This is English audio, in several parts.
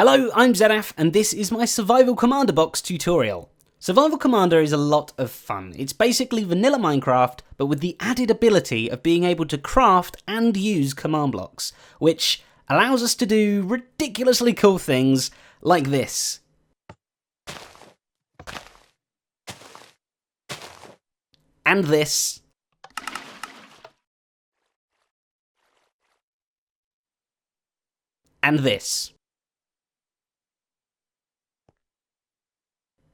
Hello, I'm Zedaf, and this is my Survival Commander box tutorial. Survival Commander is a lot of fun. It's basically vanilla Minecraft, but with the added ability of being able to craft and use command blocks, which allows us to do ridiculously cool things like this. And this. And this.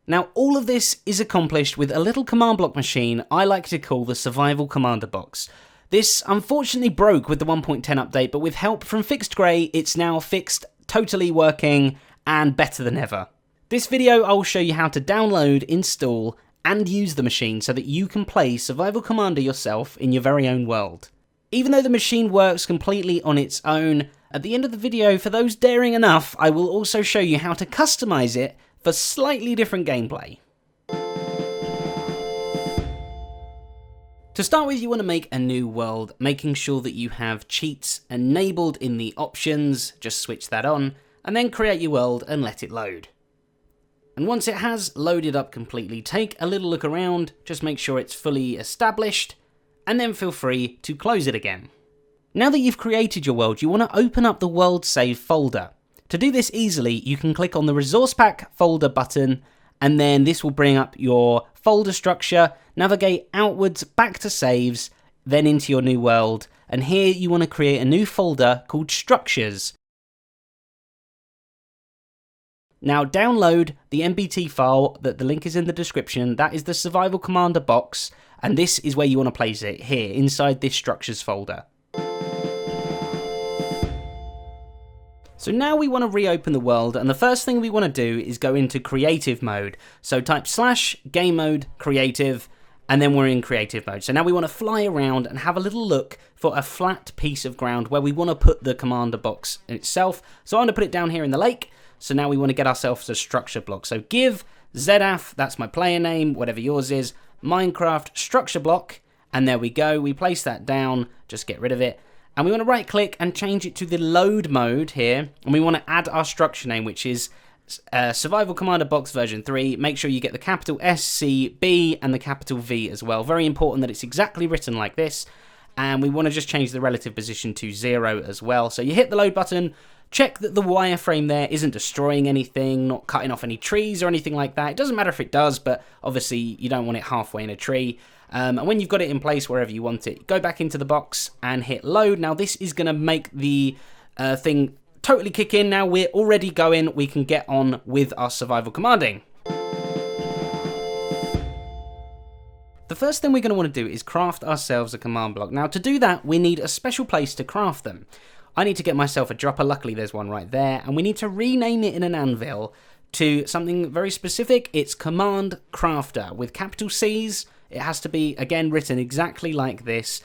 Now, all of this is accomplished with a little command block machine I like to call the Survival Commander box. This unfortunately broke with the 1.10 update, but with help from Fixed Grey, it's now fixed, totally working, and better than ever. This video, I will show you how to download, install, and use the machine so that you can play Survival Commander yourself in your very own world. Even though the machine works completely on its own, at the end of the video, for those daring enough, I will also show you how to customize it for slightly different gameplay. To start with, you want to make a new world, making sure that you have cheats enabled in the options, just switch that on, and then create your world and let it load. And once it has loaded up completely, take a little look around, just make sure it's fully established, and then feel free to close it again. Now that you've created your world, you want to open up the world save folder. To do this easily, you can click on the Resource Pack folder button, and then this will bring up your folder structure, navigate outwards back to saves, then into your new world, and here you want to create a new folder called Structures. Now download the MBT file, that the link is in the description. That is the Survival Commander box, and this is where you want to place it, here, inside this Structures folder. So now we want to reopen the world, and the first thing we want to do is go into creative mode. So type / game mode creative, and then we're in creative mode. So now we want to fly around and have a little look for a flat piece of ground where we want to put the commander box itself. So I'm going to put it down here in the lake. So now we want to get ourselves a structure block. So give Zedaf, that's my player name, whatever yours is, Minecraft structure block, and there we go. We place that down, just get rid of it. And we want to right click and change it to the load mode here. And we want to add our structure name, which is Survival Commander Box version 3. Make sure you get the capital SCB and the capital V as well. Very important that it's exactly written like this. And we want to just change the relative position to 0 as well. So you hit the load button, check that the wireframe there isn't destroying anything, not cutting off any trees or anything like that. It doesn't matter if it does, but obviously you don't want it halfway in a tree. And when you've got it in place wherever you want it, go back into the box and hit load. Now this is going to make the thing totally kick in. Now we're already going, we can get on with our survival commanding. The first thing we're going to want to do is craft ourselves a command block. Now to do that, we need a special place to craft them. I need to get myself a dropper, luckily there's one right there, and we need to rename it in an anvil to something very specific. It's Command Crafter with capital C's. It has to be, again, written exactly like this.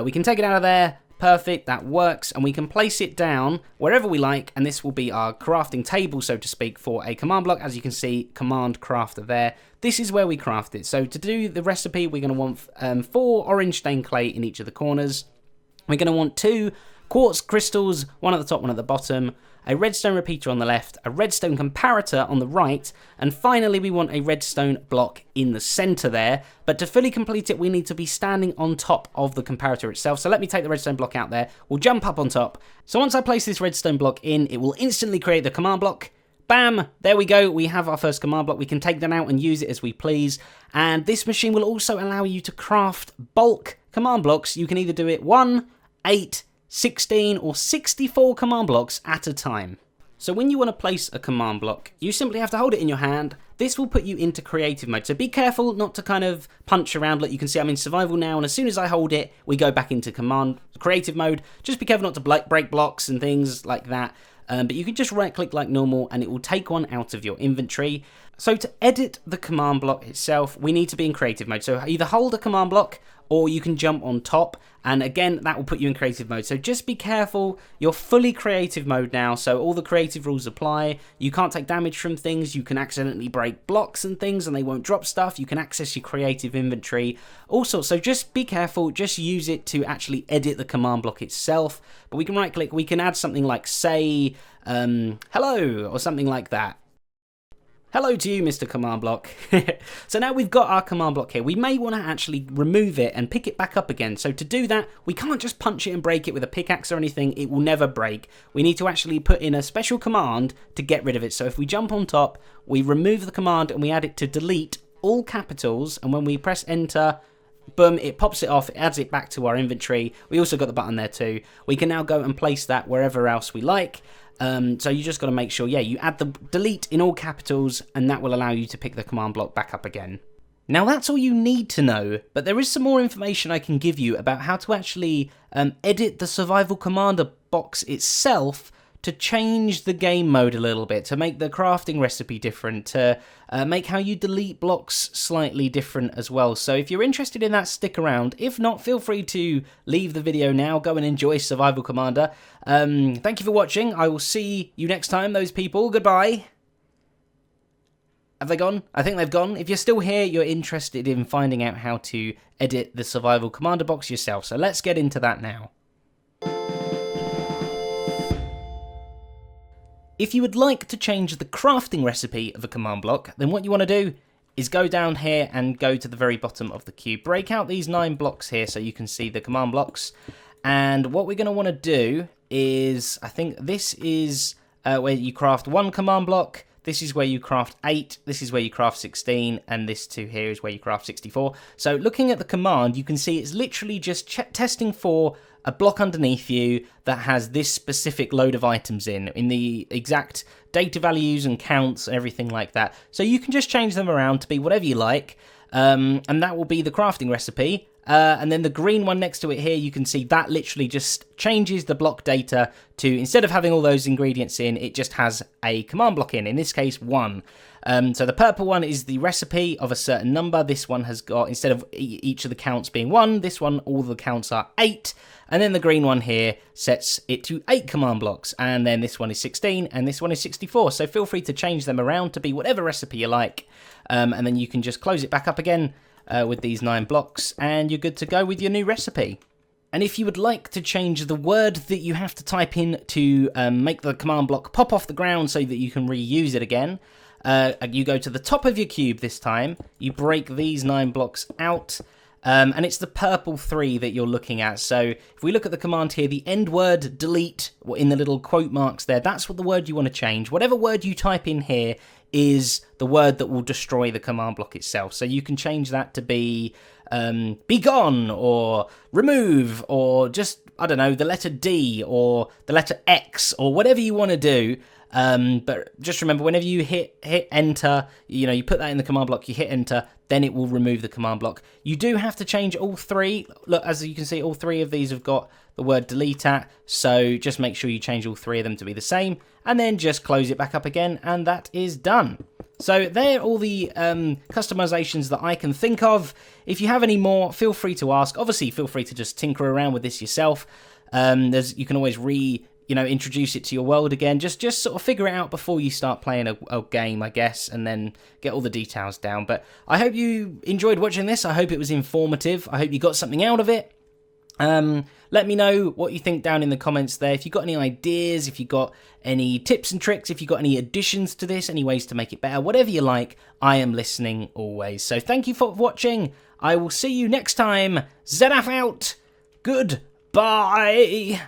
We can take it out of there. Perfect, that works. And we can place it down wherever we like. And this will be our crafting table, so to speak, for a command block. As you can see, Command Crafter there. This is where we craft it. So to do the recipe, we're going to want 4 orange stained clay in each of the corners. We're going to want 2 quartz crystals, one at the top, one at the bottom, a redstone repeater on the left, a redstone comparator on the right, and finally we want a redstone block in the center there. But to fully complete it, we need to be standing on top of the comparator itself. So let me take the redstone block out there. We'll jump up on top. So once I place this redstone block in, it will instantly create the command block. Bam! There we go. We have our first command block. We can take that out and use it as we please. And this machine will also allow you to craft bulk command blocks. You can either do it 1, 8, 16 or 64 command blocks at a time. So when you want to place a command block, you simply have to hold it in your hand. This will put you into creative mode. So be careful not to kind of punch around. Like you can see, I'm in survival now, and as soon as I hold it, we go back into creative mode. Just be careful not to break blocks and things like that. But you can just right click like normal and it will take one out of your inventory. So to edit the command block itself, we need to be in creative mode. So either hold a command block or you can jump on top. And again, that will put you in creative mode. So just be careful. You're fully creative mode now. So all the creative rules apply. You can't take damage from things. You can accidentally break blocks and things and they won't drop stuff. You can access your creative inventory. Also, so just be careful. Just use it to actually edit the command block itself. But we can right click. We can add something like say, hello or something like that. Hello to you, Mr. Command Block. So now we've got our command block here. We may want to actually remove it and pick it back up again. So to do that, we can't just punch it and break it with a pickaxe or anything. It will never break. We need to actually put in a special command to get rid of it. So if we jump on top, we remove the command and we add it to delete all capitals. And when we press enter, boom, it pops it off, it adds it back to our inventory. We also got the button there too. We can now go and place that wherever else we like. So you just got to make sure, yeah, you add the delete in all capitals and that will allow you to pick the command block back up again. Now that's all you need to know, but there is some more information I can give you about how to actually edit the survival commander box itself to change the game mode a little bit, to make the crafting recipe different, to make how you delete blocks slightly different as well. So if you're interested in that, stick around. If not, feel free to leave the video now, go and enjoy Survival Commander. Thank you for watching. I will see you next time, those people. Goodbye. Have they gone? I think they've gone. If you're still here, you're interested in finding out how to edit the Survival Commander box yourself. So let's get into that now. If you would like to change the crafting recipe of a command block, then what you want to do is go down here and go to the very bottom of the cube. Break out these 9 blocks here so you can see the command blocks. And what we're going to want to do is, I think this is where you craft 1 command block. This is where you craft 8, this is where you craft 16, and this 2 here is where you craft 64. So looking at the command, you can see it's literally just testing for a block underneath you that has this specific load of items in the exact data values and counts and everything like that. So you can just change them around to be whatever you like, and that will be the crafting recipe. And then the green one next to it here, you can see that literally just changes the block data to, instead of having all those ingredients in, it just has a command block in this case 1. So the purple one is the recipe of a certain number. This one has got, instead of each of the counts being 1, this one, all the counts are 8. And then the green one here sets it to 8 command blocks. And then this one is 16 and this one is 64. So feel free to change them around to be whatever recipe you like. And then you can just close it back up again with these 9 blocks and you're good to go with your new recipe. And if you would like to change the word that you have to type in to make the command block pop off the ground so that you can reuse it again, you go to the top of your cube this time, you break these 9 blocks out, and it's the purple 3 that you're looking at. So if we look at the command here, the end word delete in the little quote marks there, that's what the word you want to change. Whatever word you type in here is the word that will destroy the command block itself. So you can change that to be gone or remove or just, I don't know, the letter D or the letter X or whatever you want to do. But just remember, whenever you hit enter, you put that in the command block, you hit enter, then it will remove the command block. You do have to change all 3. Look, as you can see, all 3 of these have got the word delete at, so just make sure you change all 3 of them to be the same, and then just close it back up again, and that is done. So they're all the customizations that I can think of. If you have any more, feel free to ask. Obviously, feel free to just tinker around with this yourself. You can always introduce it to your world again. Just sort of figure it out before you start playing a game, I guess, and then get all the details down. But I hope you enjoyed watching this. I hope it was informative. I hope you got something out of it. Let me know what you think down in the comments there. If you've got any ideas, if you've got any tips and tricks, if you've got any additions to this, any ways to make it better, whatever you like, I am listening always. So thank you for watching. I will see you next time. ZF out. Goodbye.